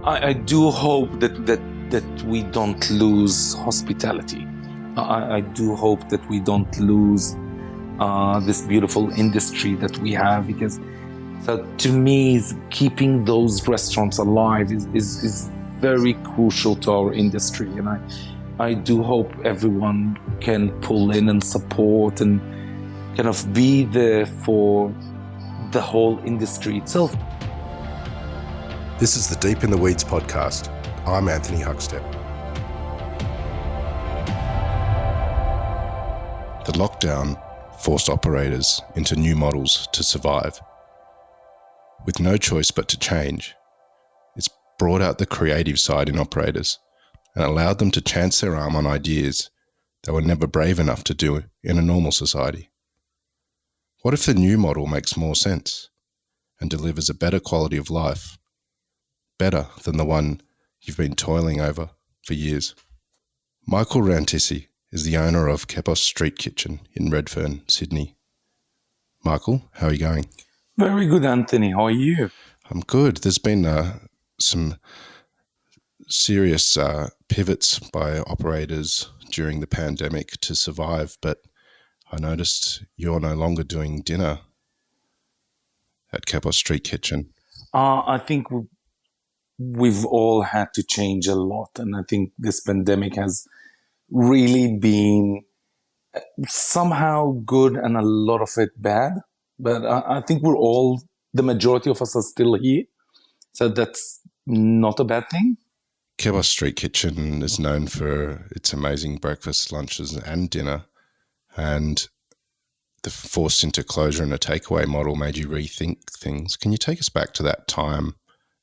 I do hope that we don't lose hospitality. I do hope that we don't lose this beautiful industry that we have, because so to me, keeping those restaurants alive is very crucial to our industry. And I do hope everyone can pull in and support and kind of be there for the whole industry itself. This is the Deep in the Weeds podcast. I'm Anthony Huckstep. The lockdown forced operators into new models to survive. With no choice but to change, it's brought out the creative side in operators and allowed them to chance their arm on ideas they were never brave enough to do in a normal society. What if the new model makes more sense and delivers a better quality of life? Better than the one you've been toiling over for years. Michael Rantissi is the owner of Kepos Street Kitchen in Redfern, Sydney. Michael, how are you going? Very good, Anthony. How are you? I'm good. There's been some serious pivots by operators during the pandemic to survive, but I noticed you're no longer doing dinner at Kepos Street Kitchen. I think we've all had to change a lot, and I think this pandemic has really been somehow good and a lot of it bad. But I think the majority of us are still here, so that's not a bad thing. Kepos Street Kitchen is known for its amazing breakfast, lunches, and dinner, and the forced into closure and a takeaway model made you rethink things. Can you take us back to that time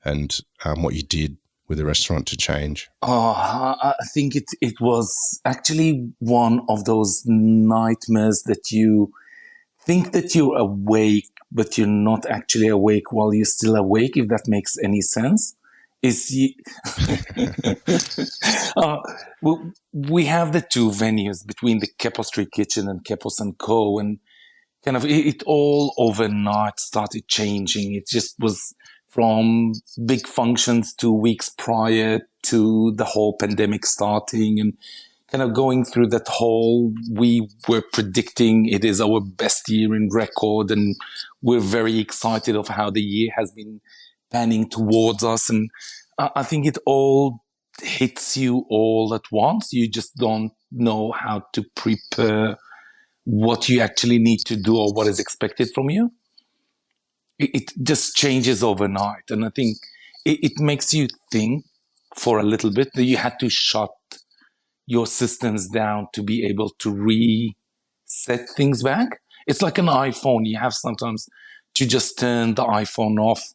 and what you did with the restaurant to change? I think it was actually one of those nightmares that you think that you're awake, but you're not actually awake while you're still awake, if that makes any sense. We have the two venues between the Kepos Street Kitchen and Kepos & Co. And kind of it all overnight started changing. It just was from big functions 2 weeks prior to the whole pandemic starting, and kind of going through that whole, we were predicting it is our best year in record, and we're very excited of how the year has been panning towards us. And I think it all hits you all at once. You just don't know how to prepare what you actually need to do or what is expected from you. It just changes overnight. And I think it makes you think for a little bit that you had to shut your systems down to be able to reset things back. It's like an iPhone. You have sometimes to just turn the iPhone off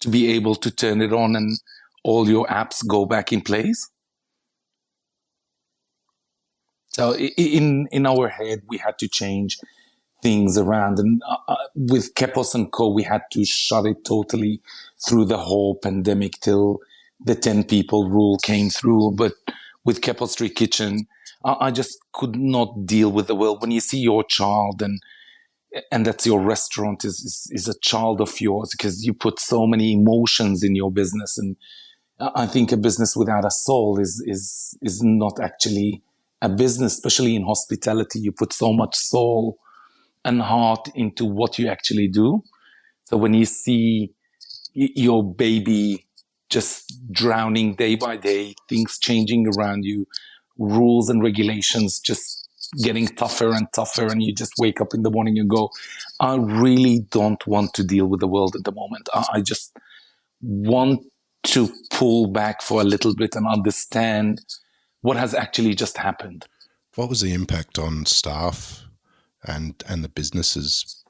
to be able to turn it on and all your apps go back in place. So in our head, we had to change things around. And with Kepos & Co., we had to shut it totally through the whole pandemic till the 10 people rule came through. But with Kepos Street Kitchen, I just could not deal with the world. When you see your child and that's your restaurant is a child of yours, because you put so many emotions in your business. And I think a business without a soul is not actually a business, especially in hospitality. You put so much soul and heart into what you actually do. So when you see your baby just drowning day by day, things changing around you, rules and regulations just getting tougher and tougher, and you just wake up in the morning and go, I really don't want to deal with the world at the moment. I just want to pull back for a little bit and understand what has actually just happened. What was the impact on staff and the businesses,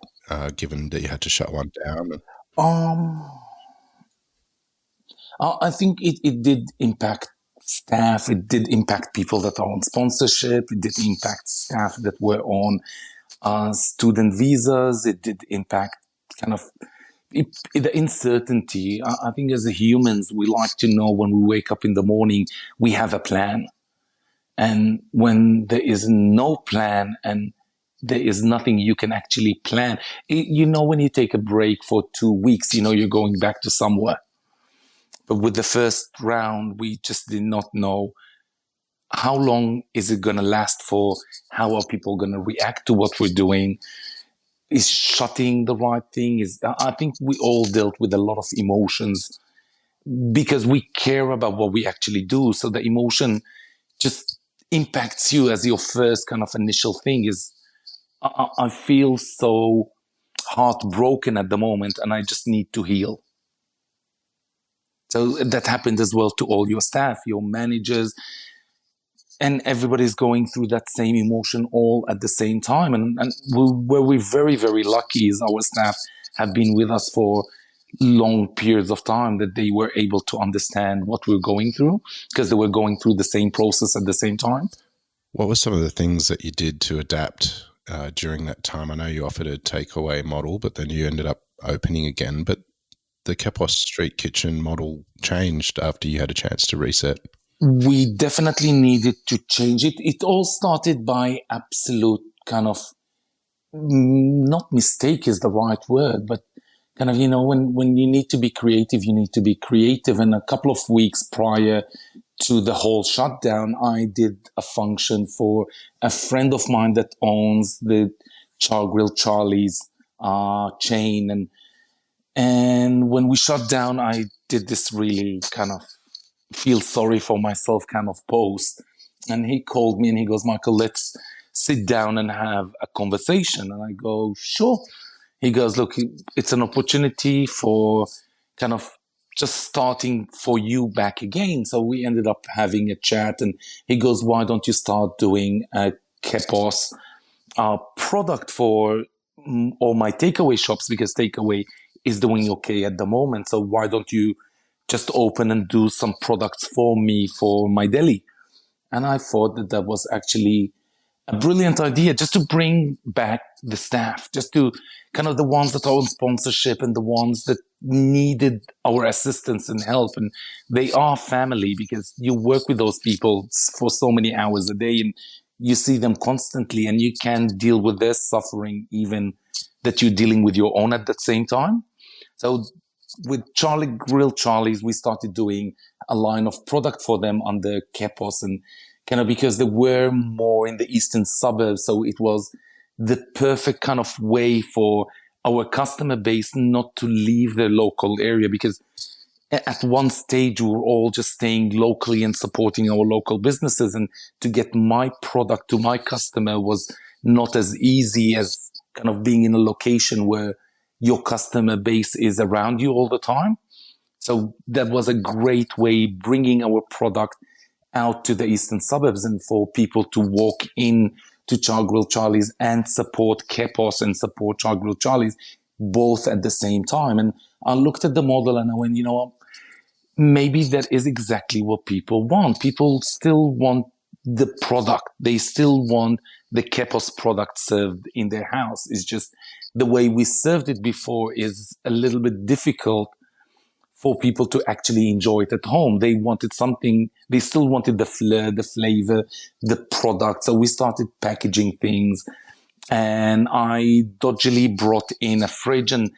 given that you had to shut one down? I think it did impact staff. It did impact people that are on sponsorship. It did impact staff that were on student visas. It did impact kind of the uncertainty. I think as humans, we like to know when we wake up in the morning, we have a plan. And when there is no plan and there is nothing you can actually plan, when you take a break for 2 weeks, you're going back to somewhere. But with the first round, we just did not know how long is it going to last for? How are people going to react to what we're doing? Is shutting the right thing? I think we all dealt with a lot of emotions because we care about what we actually do. So the emotion just impacts you as your first kind of initial thing is, I feel so heartbroken at the moment and I just need to heal. So that happened as well to all your staff, your managers, and everybody's going through that same emotion all at the same time. And where we're very, very lucky is our staff have been with us for long periods of time, that they were able to understand what we're going through because they were going through the same process at the same time. What were some of the things that you did to adapt during that time? I know you offered a takeaway model, but then you ended up opening again. But the Kepos Street Kitchen model changed after you had a chance to reset. We definitely needed to change it. It all started by absolute kind of, not mistake is the right word, but kind of, when you need to be creative, you need to be creative. And a couple of weeks prior to the whole shutdown, I did a function for a friend of mine that owns the Char Grill Charlie's chain. And when we shut down, I did this really kind of feel sorry for myself kind of post. And he called me and he goes, Michael, let's sit down and have a conversation. And I go, sure. He goes, look, it's an opportunity for kind of just starting for you back again. So we ended up having a chat and he goes, why don't you start doing a Kepos product for all my takeaway shops, because takeaway is doing okay at the moment. So why don't you just open and do some products for me for my deli? And I thought that was actually a brilliant idea, just to bring back the staff, just to kind of the ones that are on sponsorship and the ones that needed our assistance and help. And they are family because you work with those people for so many hours a day and you see them constantly and you can deal with their suffering, even that you're dealing with your own at the same time. So with Charlie Grill Charlie's, we started doing a line of product for them under Kepos, and kind of because they were more in the eastern suburbs. So it was the perfect kind of way for our customer base not to leave their local area, because at one stage we were all just staying locally and supporting our local businesses. And to get my product to my customer was not as easy as kind of being in a location where your customer base is around you all the time. So that was a great way, bringing our product out to the eastern suburbs and for people to walk in to Char Grill Charlie's and support Kepos and support Char Grill Charlie's both at the same time. And I looked at the model and I went, you know what, maybe that is exactly what people want. People still want the product. They still want the Kepos product served in their house. It's just the way we served it before is a little bit difficult for people to actually enjoy it at home. They wanted something, they still wanted the flair, the flavor, the product. So we started packaging things, and I dodgily brought in a fridge and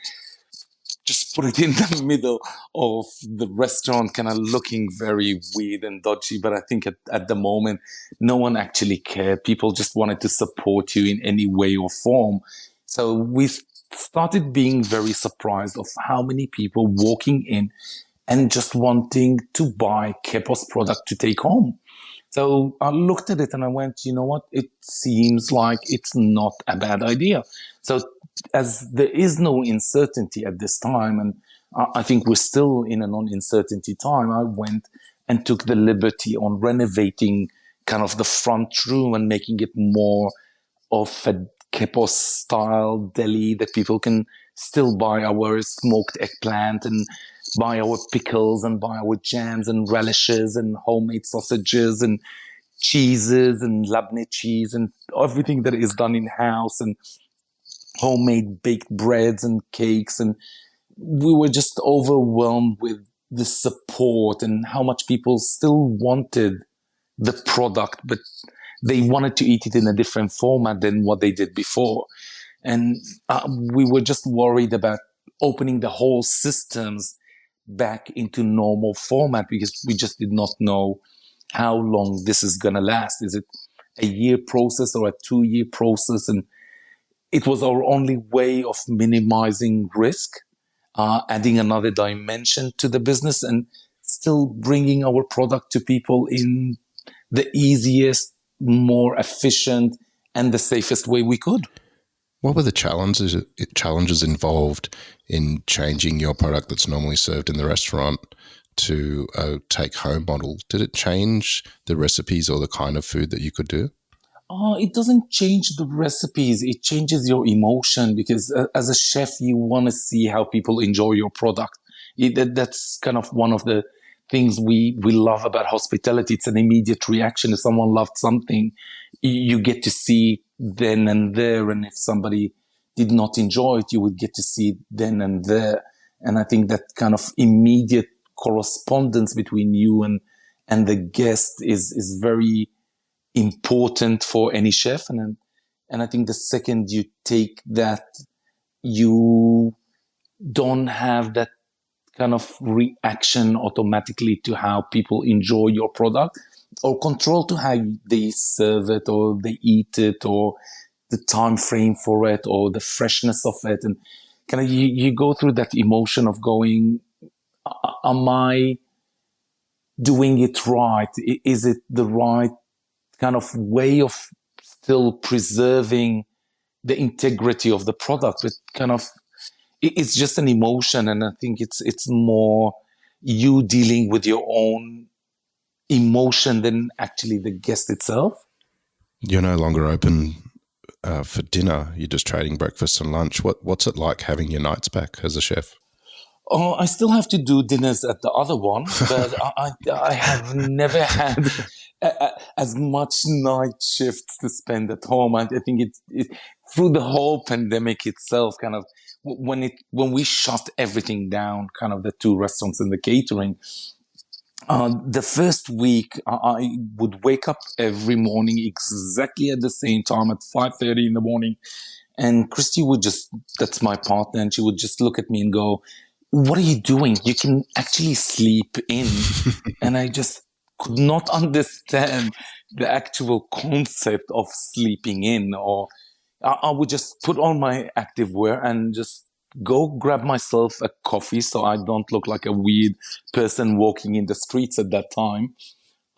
just put it in the middle of the restaurant, kind of looking very weird and dodgy. But I think at the moment, no one actually cared. People just wanted to support you in any way or form. So we started being very surprised of how many people walking in and just wanting to buy Kepos product to take home. So I looked at it and I went, you know what? It seems like it's not a bad idea. So as there is no uncertainty at this time, and I think we're still in a non-uncertainty time, I went and took the liberty on renovating kind of the front room and making it more of a Kepos style deli that people can still buy our smoked eggplant and buy our pickles and buy our jams and relishes and homemade sausages and cheeses and labneh cheese and everything that is done in house, and homemade baked breads and cakes. And we were just overwhelmed with the support and how much people still wanted the product, but they wanted to eat it in a different format than what they did before. And we were just worried about opening the whole systems back into normal format because we just did not know how long this is going to last. Is it a year process or a 2-year process? And it was our only way of minimizing risk, adding another dimension to the business and still bringing our product to people in the easiest, more efficient, and the safest way we could. What were the challenges involved in changing your product that's normally served in the restaurant to a take-home model? Did it change the recipes or the kind of food that you could do? It doesn't change the recipes. It changes your emotion because as a chef, you want to see how people enjoy your product. That's kind of one of the things we love about hospitality. It's an immediate reaction. If someone loved something, you get to see then and there. And if somebody did not enjoy it, you would get to see then and there. And I think that kind of immediate correspondence between you and the guest is very important for any chef. And I think the second you take that, you don't have that kind of reaction automatically to how people enjoy your product or control to how they serve it or they eat it or the time frame for it or the freshness of it. And kind of you go through that emotion of going, am I doing it right? Is it the right kind of way of still preserving the integrity of the product? But kind of, it's just an emotion. And I think it's more you dealing with your own emotion than actually the guest itself. You're no longer open for dinner. You're just trading breakfast and lunch. What's it like having your nights back as a chef? Oh, I still have to do dinners at the other one, but I have never had as much night shifts to spend at home. I think it through the whole pandemic itself, kind of when we shut everything down, kind of the 2 restaurants and the catering. The first week, I would wake up every morning exactly at the same time at 5:30 in the morning. And Christy would that's my partner, and she would just look at me and go, what are you doing? You can actually sleep in. And I just could not understand the actual concept of sleeping in. Or I would just put on my active wear and just go grab myself a coffee so I don't look like a weird person walking in the streets at that time.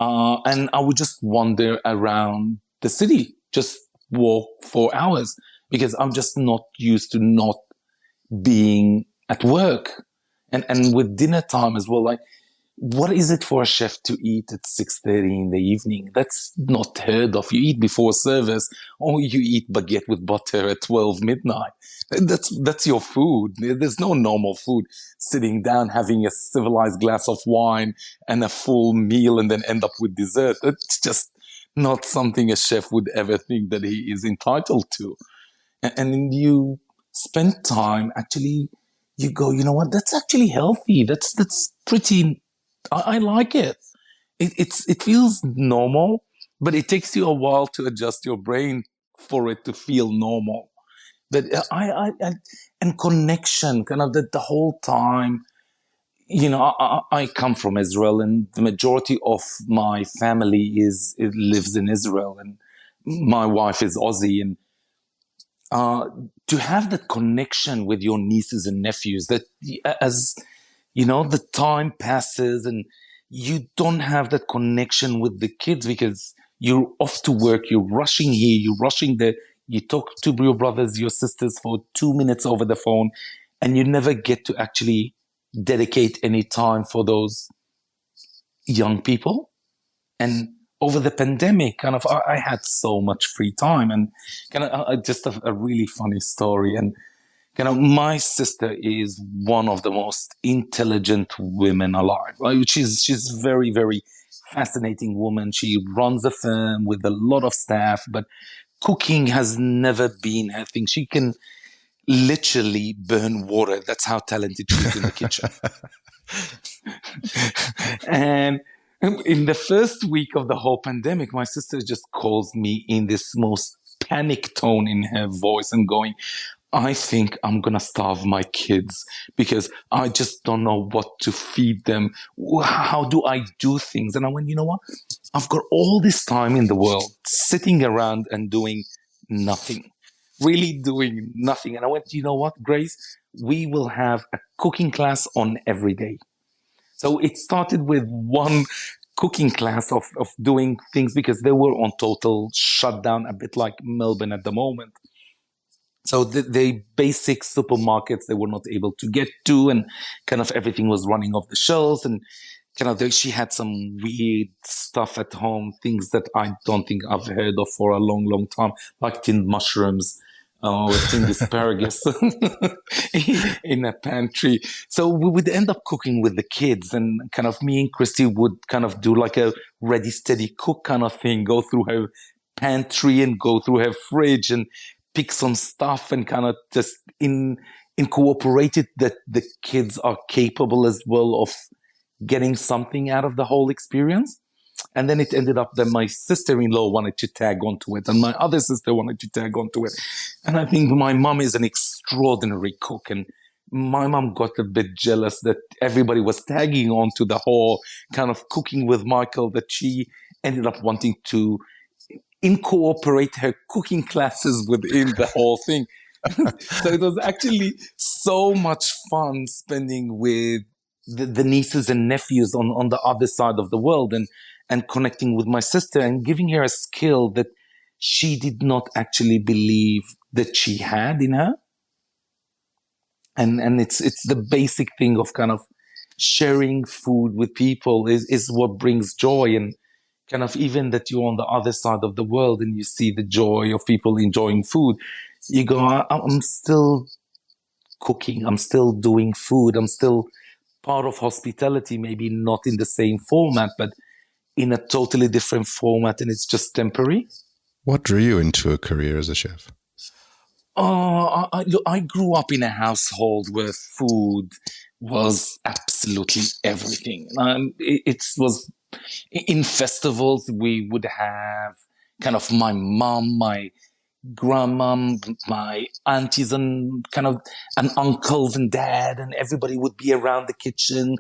And I would just wander around the city, just walk for hours because I'm just not used to not being at work. And with dinner time as well, like, what is it for a chef to eat at 6:30 in the evening? That's not heard of. You eat before service, or you eat baguette with butter at 12 midnight. That's your food. There's no normal food. Sitting down, having a civilized glass of wine and a full meal and then end up with dessert. It's just not something a chef would ever think that he is entitled to. And you spend time actually, you go, you know what, that's actually healthy. That's pretty, I like it. It feels normal, but it takes you a while to adjust your brain for it to feel normal. But and connection, kind of the whole time, you know, I come from Israel and the majority of my family lives in Israel and my wife is Aussie. And to have that connection with your nieces and nephews, that as you know, the time passes and you don't have that connection with the kids because you're off to work, you're rushing here, you're rushing there, you talk to your brothers, your sisters for 2 minutes over the phone, and you never get to actually dedicate any time for those young people. And over the pandemic, kind of, I had so much free time, and kind of just a really funny story. And kind of, my sister is one of the most intelligent women alive. Right? She's very, very fascinating woman. She runs a firm with a lot of staff, but cooking has never been her thing. She can literally burn water. That's how talented she is in the kitchen. And in the first week of the whole pandemic, my sister just calls me in this most panic tone in her voice and going, I think I'm gonna starve my kids because I just don't know what to feed them. How do I do things? And I went, you know what? I've got all this time in the world sitting around and doing nothing, really doing nothing. And I went, you know what, Grace? We will have a cooking class on every day. So it started with one cooking class of doing things because they were on total shutdown, a bit like Melbourne at the moment. So the basic supermarkets they were not able to get to, and kind of everything was running off the shelves, and kind of she had some weird stuff at home, things that I don't think I've heard of for a long, long time, like tinned mushrooms or tinned asparagus in a pantry. So we would end up cooking with the kids, and kind of me and Christy would kind of do like a ready, steady cook kind of thing, go through her pantry and go through her fridge and pick some stuff and kind of just incorporated that the kids are capable as well of getting something out of the whole experience. And then it ended up that my sister-in-law wanted to tag onto it, and my other sister wanted to tag onto it. And I think my mom is an extraordinary cook, and my mom got a bit jealous that everybody was tagging on to the whole kind of cooking with Michael, that she ended up wanting to incorporate her cooking classes within the whole thing. So it was actually so much fun spending with the nieces and nephews on the other side of the world, and connecting with my sister and giving her a skill that she did not actually believe that she had in her. And it's the basic thing of kind of sharing food with people is what brings joy. And kind of even that you're on the other side of the world and you see the joy of people enjoying food, you go, I'm still cooking, I'm still doing food, I'm still part of hospitality, maybe not in the same format, but in a totally different format, and it's just temporary. What drew you into a career as a chef? Look, I grew up in a household where food was absolutely everything. It was in festivals we would have kind of my mom, my grandmom, my aunties, and kind of and uncles and dad, and everybody would be around the kitchen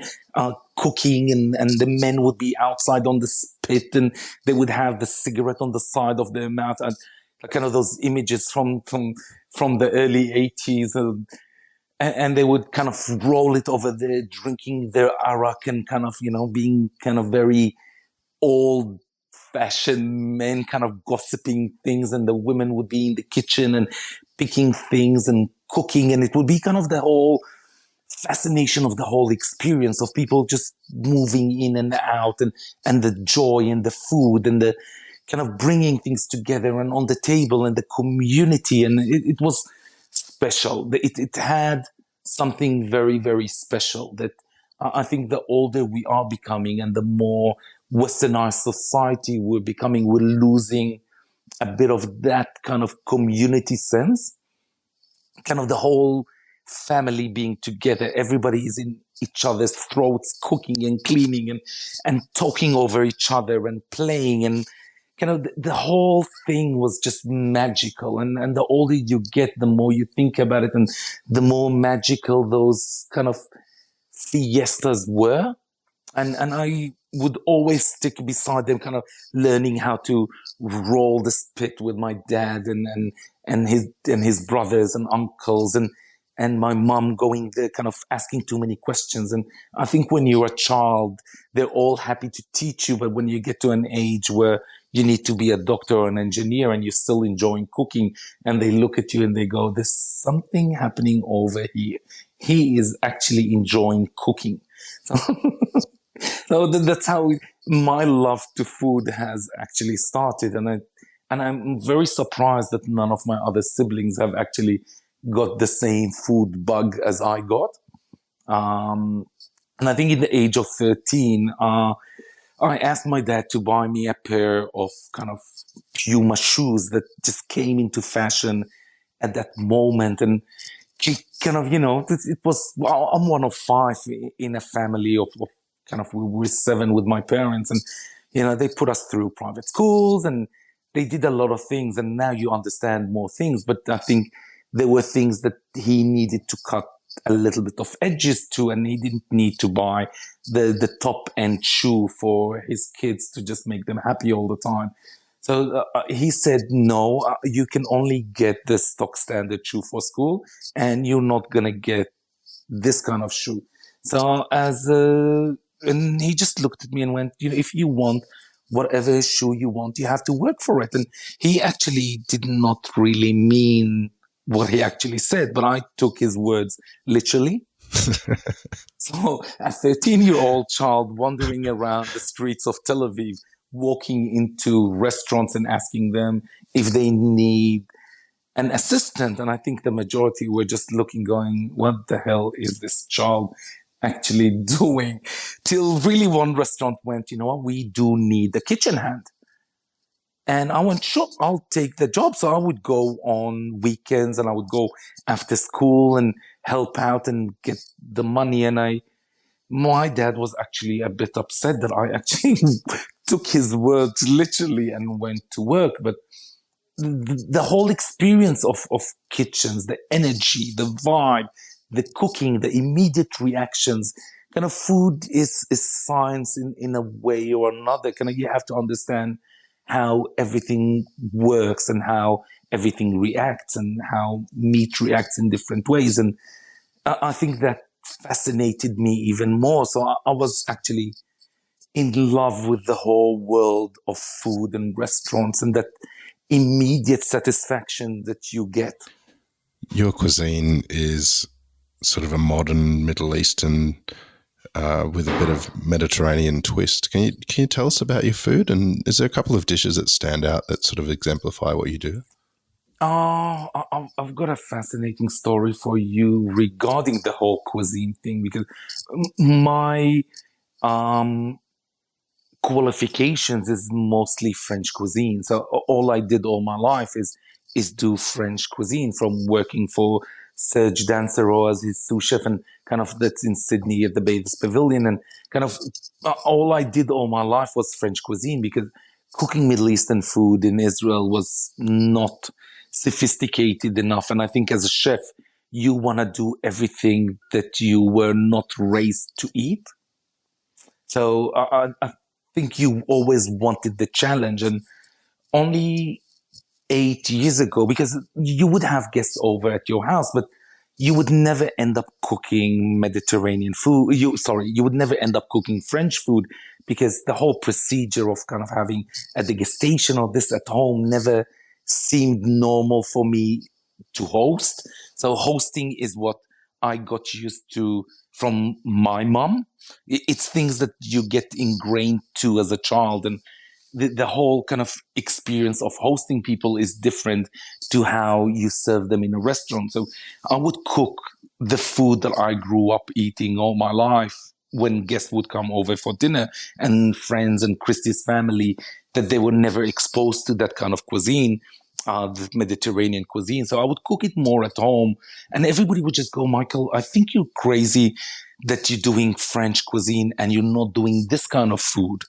cooking, and the men would be outside on the spit, and they would have the cigarette on the side of their mouth, and kind of those images from the early 80s, and they would kind of roll it over there, drinking their arak, and kind of being kind of very old fashioned men, kind of gossiping things, and the women would be in the kitchen and picking things and cooking, and it would be kind of the whole fascination of the whole experience of people just moving in and out, and the joy and the food and the kind of bringing things together and on the table and the community, and it was special. It had something very, very special that I think the older we are becoming and the more westernized society we're becoming, we're losing a bit of that kind of community sense, kind of the whole family being together. Everybody is in each other's throats, cooking and cleaning and talking over each other and playing, and kind of the whole thing was just magical. And the older you get, the more you think about it, and the more magical those kind of fiestas were. And I would always stick beside them, kind of learning how to roll the spit with my dad and his brothers and uncles, and my mom going there, kind of asking too many questions. And I think when you're a child, they're all happy to teach you, but when you get to an age where you need to be a doctor or an engineer and you're still enjoying cooking, and they look at you and they go, there's something happening over here. He is actually enjoying cooking. So so that's how my love to food has actually started, and I'm very surprised that none of my other siblings have actually got the same food bug as I got. And I think in the age of 13, I asked my dad to buy me a pair of kind of Puma shoes that just came into fashion at that moment, and kind of, it was, well, I'm one of five in a family of kind of, we were seven with my parents, and, they put us through private schools and they did a lot of things, and now you understand more things. But I think there were things that he needed to cut a little bit of edges to, and he didn't need to buy the top end shoe for his kids to just make them happy all the time. So he said, no, you can only get the stock standard shoe for school, and you're not going to get this kind of shoe. So and he just looked at me and went, if you want whatever shoe you want, you have to work for it. And he actually did not really mean what he actually said, but I took his words literally. So a 13-year-old child wandering around the streets of Tel Aviv, walking into restaurants and asking them if they need an assistant. And I think the majority were just looking, going, what the hell is this child actually doing? Till really one restaurant went, you know what, we do need a kitchen hand. And I went, sure, I'll take the job. So I would go on weekends and I would go after school and help out and get the money. And my dad was actually a bit upset that I actually took his words literally and went to work. But the whole experience of kitchens, the energy, the vibe, the cooking, the immediate reactions, kind of food is science in a way or another. Kind of, you have to understand how everything works and how everything reacts and how meat reacts in different ways. And I think that fascinated me even more. So I was actually in love with the whole world of food and restaurants and that immediate satisfaction that you get. Your cuisine is sort of a modern Middle Eastern with a bit of Mediterranean twist. Can you tell us about your food? And is there a couple of dishes that stand out that sort of exemplify what you do? I've got a fascinating story for you regarding the whole cuisine thing, because my qualifications is mostly French cuisine. So all I did all my life is do French cuisine, from working for Serge Dansereau as his sous chef, and kind of that's in Sydney at the Bathers Pavilion. And kind of all I did all my life was French cuisine, because cooking Middle Eastern food in Israel was not sophisticated enough. And I think as a chef, you want to do everything that you were not raised to eat. So I think you always wanted the challenge. And only 8 years ago, because you would have guests over at your house, but you would never end up cooking Mediterranean food. You would never end up cooking French food, because the whole procedure of kind of having a degustation of this at home never seemed normal for me to host. So hosting is what I got used to from my mom. It's things that you get ingrained to as a child. And the whole kind of experience of hosting people is different to how you serve them in a restaurant. So I would cook the food that I grew up eating all my life when guests would come over for dinner, and friends and Christy's family, that they were never exposed to that kind of cuisine, the Mediterranean cuisine. So I would cook it more at home, and everybody would just go, Michael, I think you're crazy that you're doing French cuisine and you're not doing this kind of food.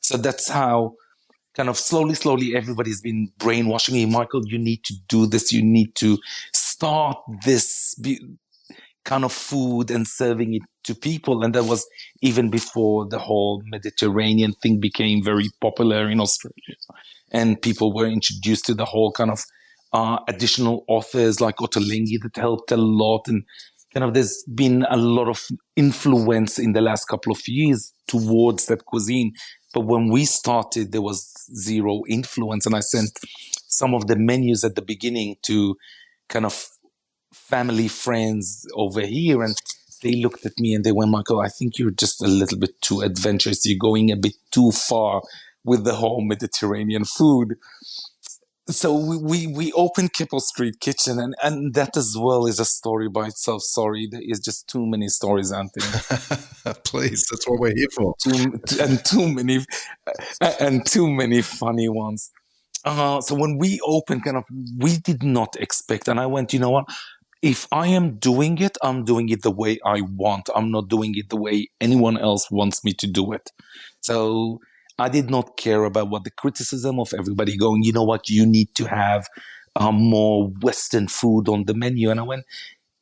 So that's how kind of slowly everybody's been brainwashing me. Michael, you need to do this. You need to start this kind of food and serving it to people. And that was even before the whole Mediterranean thing became very popular in Australia. And people were introduced to the whole kind of additional authors like Ottolenghi that helped a lot. And kind of there's been a lot of influence in the last couple of years towards that cuisine. But when we started, there was zero influence. And I sent some of the menus at the beginning to kind of family friends over here. And they looked at me and they went, Michael, I think you're just a little bit too adventurous. You're going a bit too far with the whole Mediterranean food. So we opened Kepos Street Kitchen, and that as well is a story by itself. Sorry, there is just too many stories, Anthony. Please, that's what we're here for. Too many funny ones. So when we opened, kind of, we did not expect, and I went, you know what? If I am doing it, I'm doing it the way I want. I'm not doing it the way anyone else wants me to do it. So I did not care about what the criticism of everybody going, you know what, you need to have more Western food on the menu. And I went,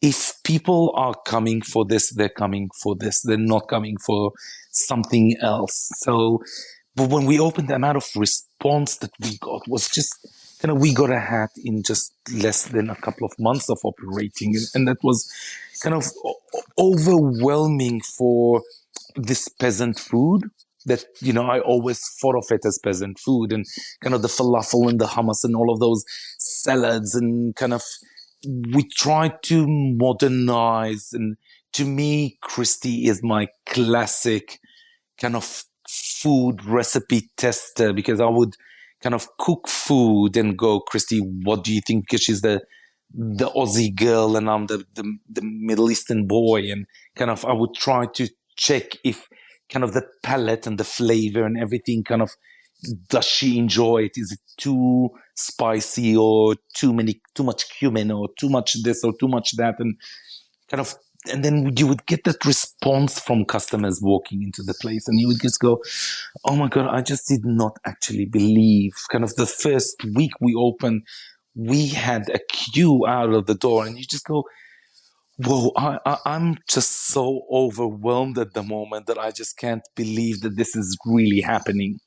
if people are coming for this, they're coming for this. They're not coming for something else. So, but when we opened, the amount of response that we got was just kind of, we got a hat in just less than a couple of months of operating. And that was kind of overwhelming for this peasant food that, you know, I always thought of it as peasant food, and kind of the falafel and the hummus and all of those salads, and kind of we try to modernize. And to me, Christy is my classic kind of food recipe tester, because I would kind of cook food and go, Christy, what do you think? Because she's the Aussie girl and I'm the Middle Eastern boy, and kind of I would try to check if kind of the palate and the flavor and everything kind of, does she enjoy it? Is it too spicy, or too much cumin, or too much this or too much that? And kind of, and then you would get that response from customers walking into the place, and you would just go, oh my God, I just did not actually believe. Kind of the first week we opened, we had a queue out of the door, and you just go, whoa, I'm just so overwhelmed at the moment that I just can't believe that this is really happening.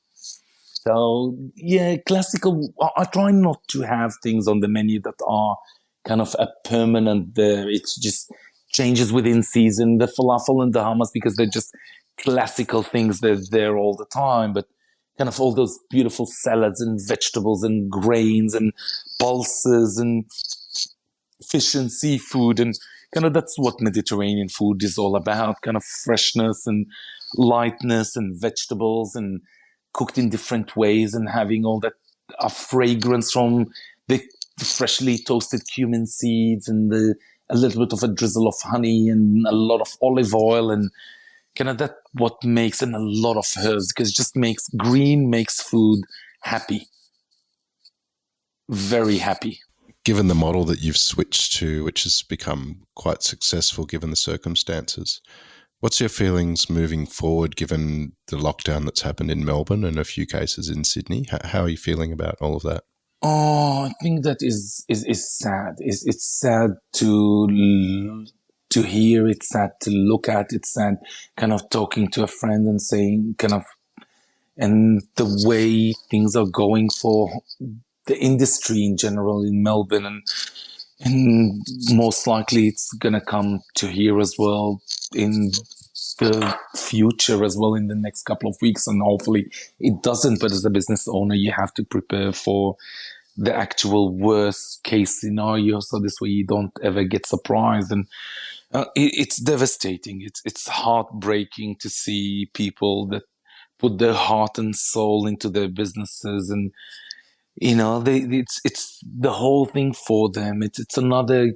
So yeah, classical. I try not to have things on the menu that are kind of a permanent there. It's just changes within season. The falafel and the hummus, because they're just classical things. They're there all the time. But kind of all those beautiful salads and vegetables and grains and pulses and fish and seafood, and kind of that's what Mediterranean food is all about. Kind of freshness and lightness and vegetables and cooked in different ways, and having all that fragrance from the freshly toasted cumin seeds, and a little bit of a drizzle of honey and a lot of olive oil, and kind of that what makes, and a lot of herbs, because it just makes food happy, very happy. Given the model that you've switched to, which has become quite successful given the circumstances, what's your feelings moving forward given the lockdown that's happened in Melbourne and a few cases in Sydney? How are you feeling about all of that? Oh, I think that is sad. It's sad to hear. It's sad to look at. It's sad kind of talking to a friend and saying kind of, and the way things are going for the industry in general in Melbourne, and most likely it's gonna come to here as well in the future as well, in the next couple of weeks, and hopefully it doesn't. But as a business owner, you have to prepare for the actual worst case scenario, so this way you don't ever get surprised. And it's devastating. It's heartbreaking to see people that put their heart and soul into their businesses, and you know, it's the whole thing for them. It's another,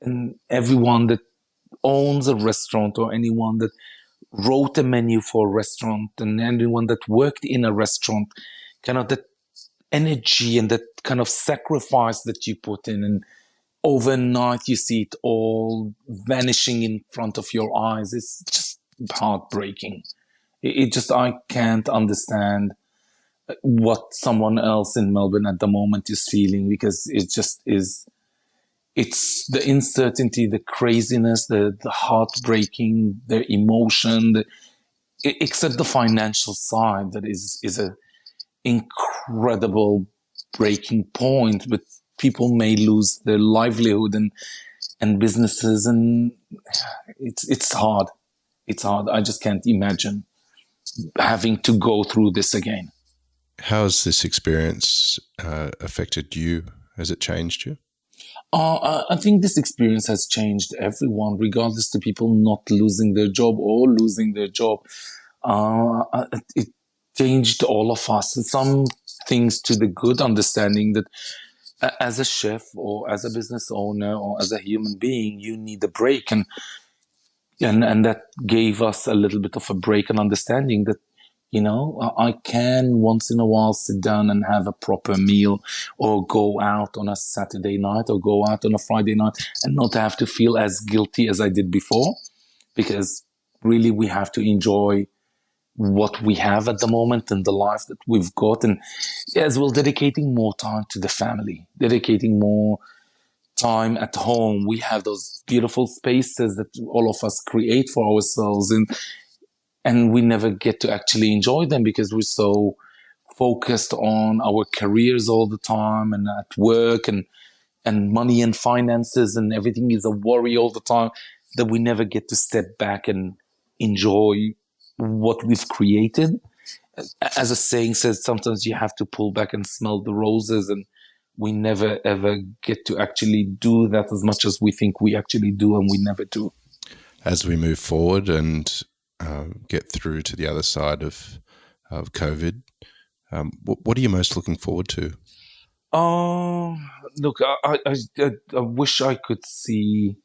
and everyone that owns a restaurant, or anyone that wrote a menu for a restaurant, and anyone that worked in a restaurant, kind of that energy and that kind of sacrifice that you put in, and overnight you see it all vanishing in front of your eyes. It's just heartbreaking. It just, I can't understand what someone else in Melbourne at the moment is feeling, because it just is, it's the uncertainty, the craziness, the heartbreaking, the emotion, except the financial side that is a incredible breaking point. But people may lose their livelihood and businesses, and it's hard. It's hard. I just can't imagine having to go through this again. How has this experience affected you? Has it changed you? I think this experience has changed everyone, regardless to people not losing their job or losing their job. It changed all of us. Some things to the good, understanding that as a chef or as a business owner or as a human being, you need a break. And that gave us a little bit of a break and understanding that, you know, I can once in a while sit down and have a proper meal, or go out on a Saturday night, or go out on a Friday night, and not have to feel as guilty as I did before, because really we have to enjoy what we have at the moment and the life that we've got, and as well dedicating more time to the family, dedicating more time at home. We have those beautiful spaces that all of us create for ourselves, and we never get to actually enjoy them because we're so focused on our careers all the time and at work, and money and finances, and everything is a worry all the time, that we never get to step back and enjoy what we've created. As a saying says, sometimes you have to pull back and smell the roses, and we never ever get to actually do that as much as we think we actually do, and we never do. As we move forward and get through to the other side of COVID, what are you most looking forward to? Look, I wish I could see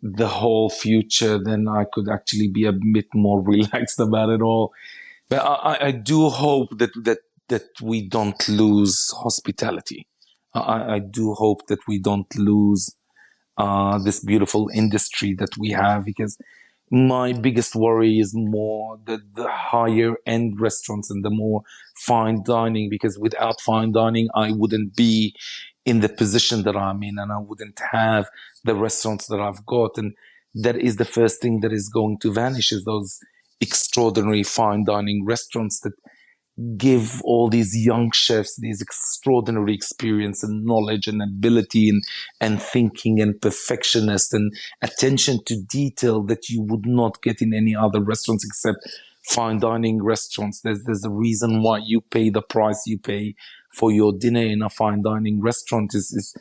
the whole future, then I could actually be a bit more relaxed about it all. But I do hope that we don't lose hospitality. I do hope that we don't lose this beautiful industry that we have, because my biggest worry is more the higher end restaurants and the more fine dining, because without fine dining, I wouldn't be in the position that I'm in, and I wouldn't have the restaurants that I've got. And that is the first thing that is going to vanish, is those extraordinary fine dining restaurants that give all these young chefs these extraordinary experience and knowledge and ability and thinking and perfectionist and attention to detail that you would not get in any other restaurants except fine dining restaurants. There's a reason why you pay the price you pay for your dinner in a fine dining restaurant, is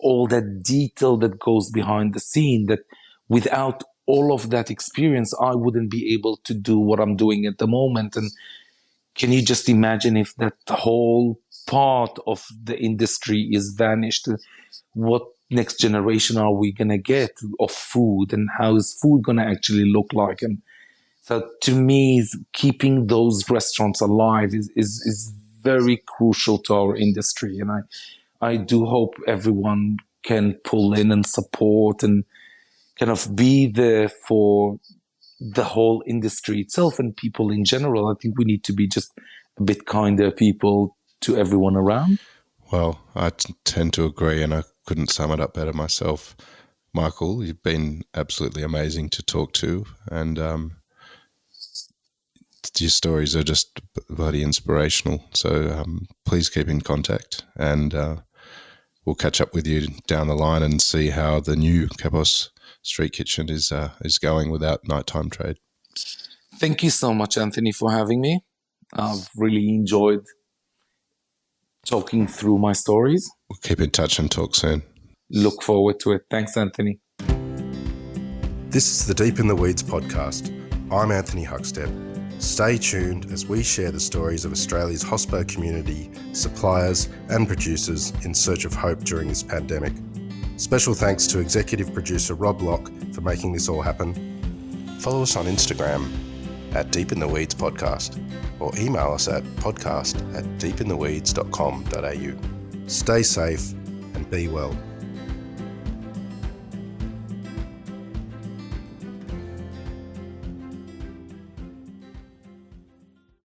all that detail that goes behind the scene, that without all of that experience, I wouldn't be able to do what I'm doing at the moment. And can you just imagine if that whole part of the industry is vanished? What next generation are we going to get of food, and how is food going to actually look like? And so to me, keeping those restaurants alive is very crucial to our industry. And I do hope everyone can pull in and support and kind of be there for the whole industry itself and people in general. I think we need to be just a bit kinder people to everyone around. Well, I tend to agree, and I couldn't sum it up better myself. Michael, you've been absolutely amazing to talk to, and your stories are just bloody inspirational. So please keep in contact, and we'll catch up with you down the line and see how the new Kepos Street Kitchen is going without nighttime trade. Thank you so much, Anthony, for having me. I've really enjoyed talking through my stories. We'll keep in touch and talk soon. Look forward to it. Thanks, Anthony. This is the Deep in the Weeds podcast. I'm Anthony Huckstep. Stay tuned as we share the stories of Australia's hospo community, suppliers and producers in search of hope during this pandemic. Special thanks to executive producer Rob Locke for making this all happen. Follow us on Instagram at Deep in the Weeds Podcast, or email us at podcast@deepintheweeds.com.au. Stay safe and be well.